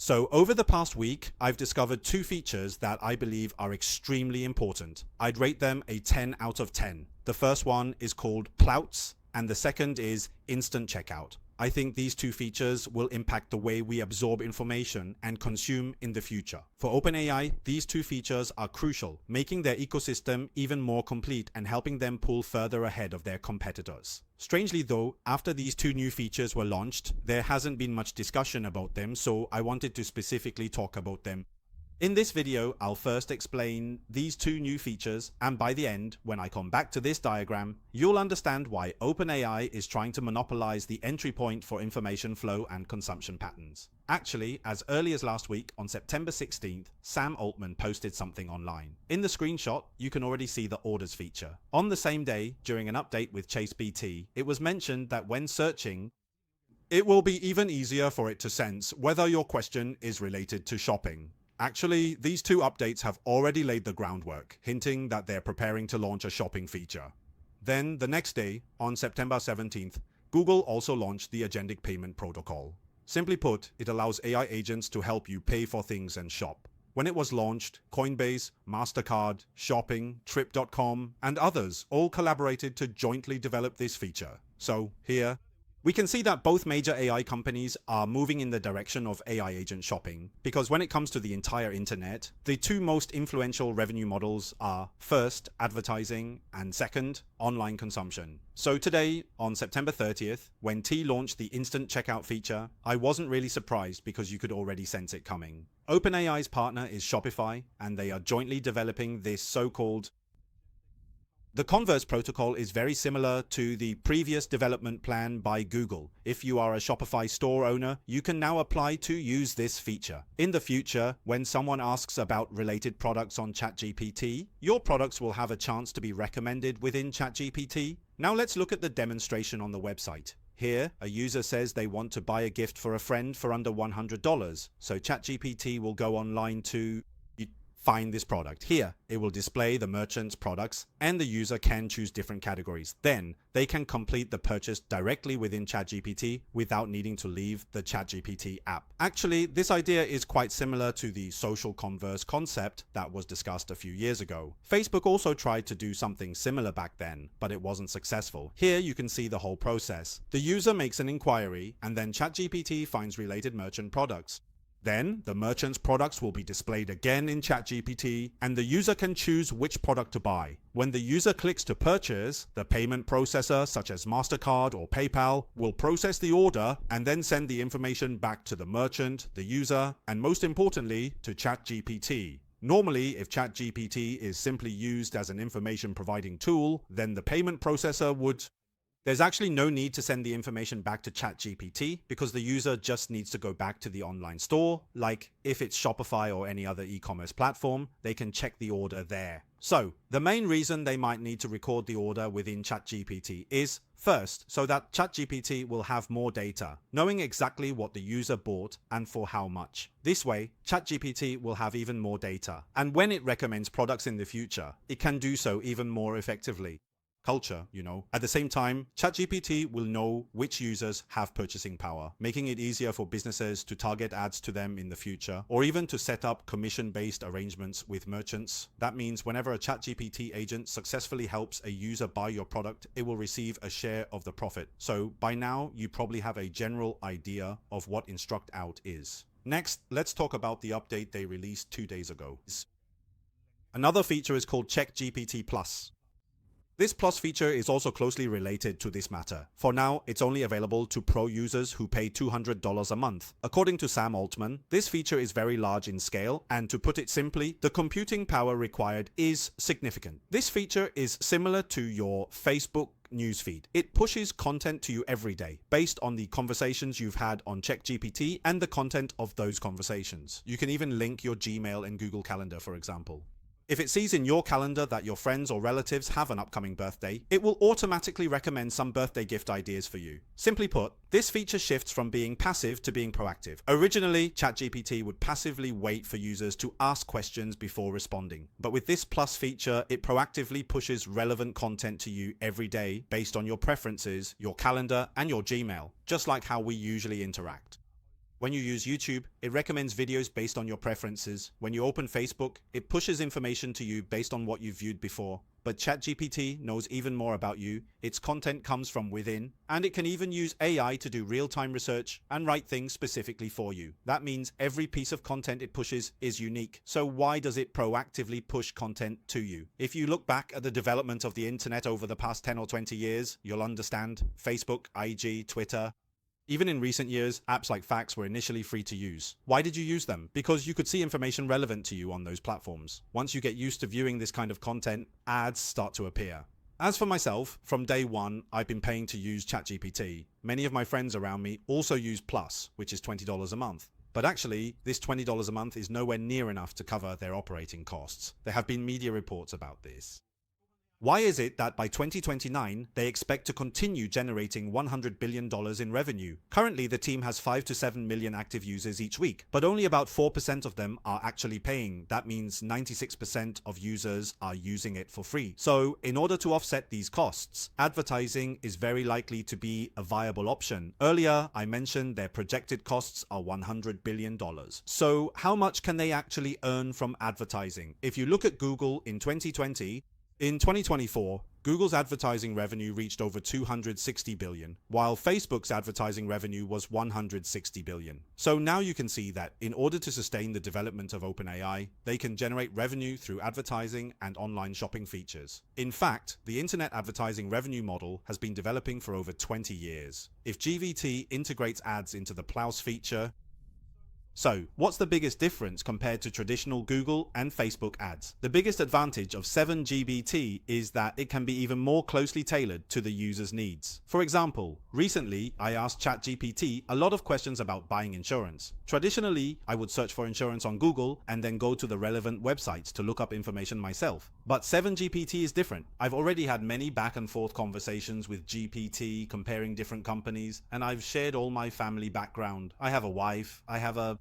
So over the past week, I've discovered two features that I believe are extremely important. I'd rate them a 10 out of 10. The first one is called Plouts, and the second is Instant Checkout. I think these two features will impact the way we absorb information and consume in the future. For OpenAI, these two features are crucial, making their ecosystem even more complete and helping them pull further ahead of their competitors. Strangely though, after these two new features were launched, there hasn't been much discussion about them, so I wanted to specifically talk about them. In this video, I'll first explain these two new features, and by the end, when I come back to this diagram, you'll understand why OpenAI is trying to monopolize the entry point for information flow and consumption patterns. Actually, as early as last week, on September 16th, Sam Altman posted something online. In the screenshot, you can already see the orders feature. On the same day, during an update with ChatGPT, it was mentioned that when searching, it will be even easier for it to sense whether your question is related to shopping. Actually, these two updates have already laid the groundwork, hinting that they're preparing to launch a shopping feature. Then, the next day, on September 17th, Google also launched the Agentic Payment Protocol. Simply put, it allows AI agents to help you pay for things and shop. When it was launched, Coinbase, MasterCard, Shopping, Trip.com, and others all collaborated to jointly develop this feature. So, here, we can see that both major AI companies are moving in the direction of AI agent shopping, because when it comes to the entire internet, the two most influential revenue models are first, advertising, and second, online consumption. So today, on September 30th, when T launched the instant checkout feature, I wasn't really surprised because you could already sense it coming. OpenAI's partner is Shopify, and they are jointly developing this so-called The Converse protocol is very similar to the previous development plan by Google. If you are a Shopify store owner, you can now apply to use this feature. In the future, when someone asks about related products on ChatGPT, your products will have a chance to be recommended within ChatGPT. Now let's look at the demonstration on the website. Here, a user says they want to buy a gift for a friend for under $100, so ChatGPT will go online to find this product. Here, it will display the merchant's products and the user can choose different categories. Then, they can complete the purchase directly within ChatGPT without needing to leave the ChatGPT app. Actually, this idea is quite similar to the social converse concept that was discussed a few years ago. Facebook also tried to do something similar back then, but it wasn't successful. Here, you can see the whole process. The user makes an inquiry, and then ChatGPT finds related merchant products. Then, the merchant's products will be displayed again in ChatGPT, and the user can choose which product to buy. When the user clicks to purchase, the payment processor, such as MasterCard or PayPal, will process the order and then send the information back to the merchant, the user, and most importantly, to ChatGPT. Normally, if ChatGPT is simply used as an information providing tool, then the payment processor would There's actually no need to send the information back to ChatGPT because the user just needs to go back to the online store. Like if it's Shopify or any other e-commerce platform, they can check the order there. So the main reason they might need to record the order within ChatGPT is first, so that ChatGPT will have more data, knowing exactly what the user bought and for how much. This way, ChatGPT will have even more data. And when it recommends products in the future, it can do so even more effectively. Culture, At the same time, ChatGPT will know which users have purchasing power, making it easier for businesses to target ads to them in the future, or even to set up commission-based arrangements with merchants. That means whenever a ChatGPT agent successfully helps a user buy your product, it will receive a share of the profit. So by now, you probably have a general idea of what Instruct Out is. Next, let's talk about the update they released 2 days ago. Another feature is called ChatGPT Pulse. This Plus feature is also closely related to this matter. For now, it's only available to pro users who pay $200 a month. According to Sam Altman, this feature is very large in scale, and to put it simply, the computing power required is significant. This feature is similar to your Facebook newsfeed. It pushes content to you every day based on the conversations you've had on ChatGPT and the content of those conversations. You can even link your Gmail and Google Calendar, for example. If it sees in your calendar that your friends or relatives have an upcoming birthday, it will automatically recommend some birthday gift ideas for you. Simply put, this feature shifts from being passive to being proactive. Originally, ChatGPT would passively wait for users to ask questions before responding. But with this Plus feature, it proactively pushes relevant content to you every day based on your preferences, your calendar, and your Gmail, just like how we usually interact. When you use YouTube, it recommends videos based on your preferences. When you open Facebook, it pushes information to you based on what you've viewed before. But ChatGPT knows even more about you. Its content comes from within, and it can even use AI to do real-time research and write things specifically for you. That means every piece of content it pushes is unique. So why does it proactively push content to you? If you look back at the development of the internet over the past 10 or 20 years, you'll understand Facebook, IG, Twitter. Even in recent years, apps like Facts were initially free to use. Why did you use them? Because you could see information relevant to you on those platforms. Once you get used to viewing this kind of content, ads start to appear. As for myself, from day one, I've been paying to use ChatGPT. Many of my friends around me also use Plus, which is $20 a month. But actually, this $20 a month is nowhere near enough to cover their operating costs. There have been media reports about this. Why is it that by 2029, they expect to continue generating $100 billion in revenue? Currently, the team has 5 to 7 million active users each week, but only about 4% of them are actually paying. That means 96% of users are using it for free. So, in order to offset these costs, advertising is very likely to be a viable option. Earlier, I mentioned their projected costs are $100 billion. So, how much can they actually earn from advertising? If you look at Google in 2020, in 2024, Google's advertising revenue reached over $260 billion, while Facebook's advertising revenue was $160 billion. So now you can see that in order to sustain the development of OpenAI, they can generate revenue through advertising and online shopping features. In fact, the internet advertising revenue model has been developing for over 20 years. If GVT integrates ads into the Pulse feature, so, what's the biggest difference compared to traditional Google and Facebook ads? The biggest advantage of 7GBT is that it can be even more closely tailored to the user's needs. For example, recently I asked ChatGPT a lot of questions about buying insurance. Traditionally, I would search for insurance on Google and then go to the relevant websites to look up information myself. But 7GPT is different. I've already had many back and forth conversations with GPT comparing different companies, and I've shared all my family background. I have a wife, I have a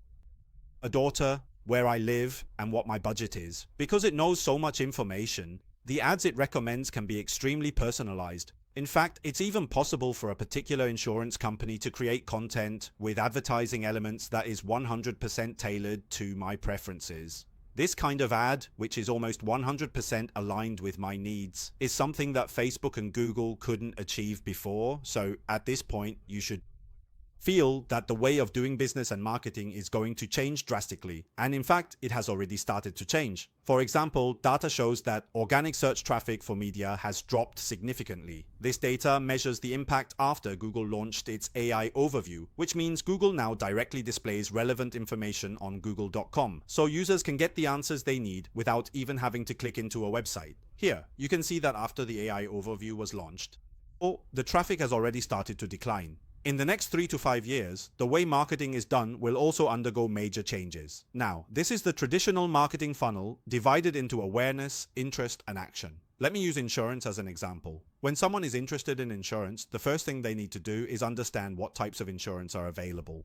daughter, where I live, and what my budget is. Because it knows so much information, the ads it recommends can be extremely personalized. In fact, it's even possible for a particular insurance company to create content with advertising elements that is 100% tailored to my preferences. This kind of ad, which is almost 100% aligned with my needs, is something that Facebook and Google couldn't achieve before. So at this point, you should feel that the way of doing business and marketing is going to change drastically. And in fact, it has already started to change. For example, data shows that organic search traffic for media has dropped significantly. This data measures the impact after Google launched its AI overview, which means Google now directly displays relevant information on google.com, so users can get the answers they need without even having to click into a website. Here, you can see that after the AI overview was launched, the traffic has already started to decline. In the next 3 to 5 years, the way marketing is done will also undergo major changes. Now, this is the traditional marketing funnel divided into awareness, interest, and action. Let me use insurance as an example. When someone is interested in insurance, the first thing they need to do is understand what types of insurance are available.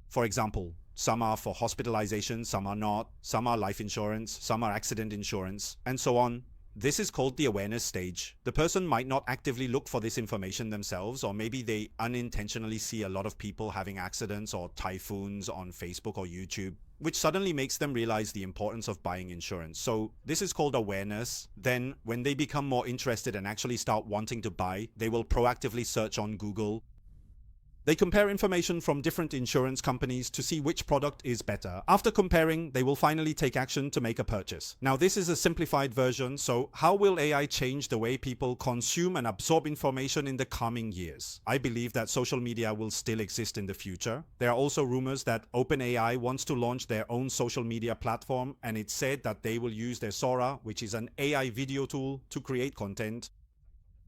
For example, some are for hospitalization, some are not, some are life insurance, some are accident insurance, and so on. This is called the awareness stage. The person might not actively look for this information themselves, or maybe they unintentionally see a lot of people having accidents or typhoons on Facebook or YouTube, which suddenly makes them realize the importance of buying insurance. So this is called awareness. Then when they become more interested and actually start wanting to buy, they will proactively search on Google. They compare information from different insurance companies to see which product is better. After comparing, they will finally take action to make a purchase. Now, this is a simplified version, so how will AI change the way people consume and absorb information in the coming years? I believe that social media will still exist in the future. There are also rumors that OpenAI wants to launch their own social media platform, and it's said that they will use their Sora, which is an AI video tool, to create content.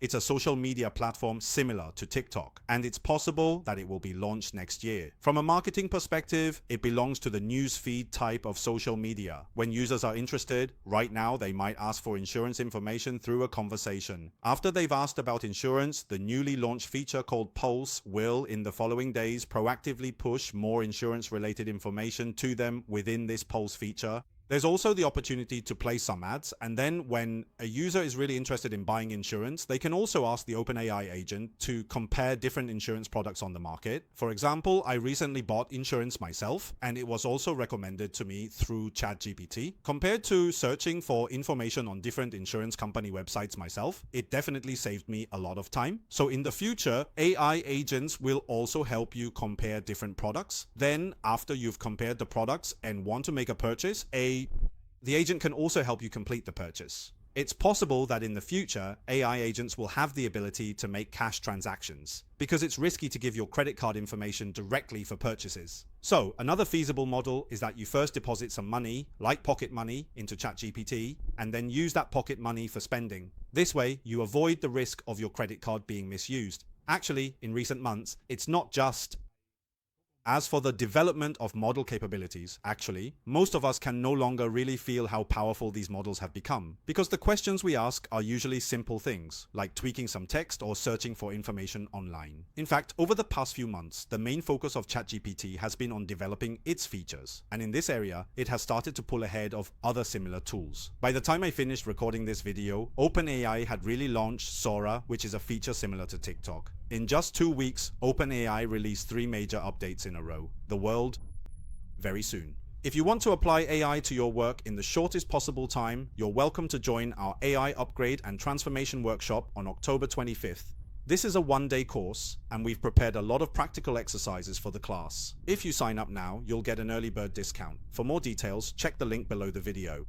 It's a social media platform similar to TikTok, and it's possible that it will be launched next year. From a marketing perspective, it belongs to the newsfeed type of social media. When users are interested, right now they might ask for insurance information through a conversation. After they've asked about insurance, the newly launched feature called Pulse will, in the following days, proactively push more insurance-related information to them within this Pulse feature. There's also the opportunity to play some ads, and then when a user is really interested in buying insurance, they can also ask the OpenAI agent to compare different insurance products on the market. For example, I recently bought insurance myself, and it was also recommended to me through ChatGPT. Compared to searching for information on different insurance company websites myself, it definitely saved me a lot of time. So in the future, AI agents will also help you compare different products. Then after you've compared the products and want to make a purchase, the agent can also help you complete the purchase. It's possible that in the future, AI agents will have the ability to make cash transactions, because it's risky to give your credit card information directly for purchases. So another feasible model is that you first deposit some money, like pocket money, into ChatGPT, and then use that pocket money for spending. This way, you avoid the risk of your credit card being misused. Actually, in recent months, it's not just. As for the development of model capabilities, actually, most of us can no longer really feel how powerful these models have become, because the questions we ask are usually simple things, like tweaking some text or searching for information online. In fact, over the past few months, the main focus of ChatGPT has been on developing its features, and in this area, it has started to pull ahead of other similar tools. By the time I finished recording this video, OpenAI had really launched Sora, which is a feature similar to TikTok. In just 2 weeks, OpenAI released 3 major updates in a row. The world, very soon. If you want to apply AI to your work in the shortest possible time, you're welcome to join our AI Upgrade and Transformation Workshop on October 25th. This is a one-day course, and we've prepared a lot of practical exercises for the class. If you sign up now, you'll get an early bird discount. For more details, check the link below the video.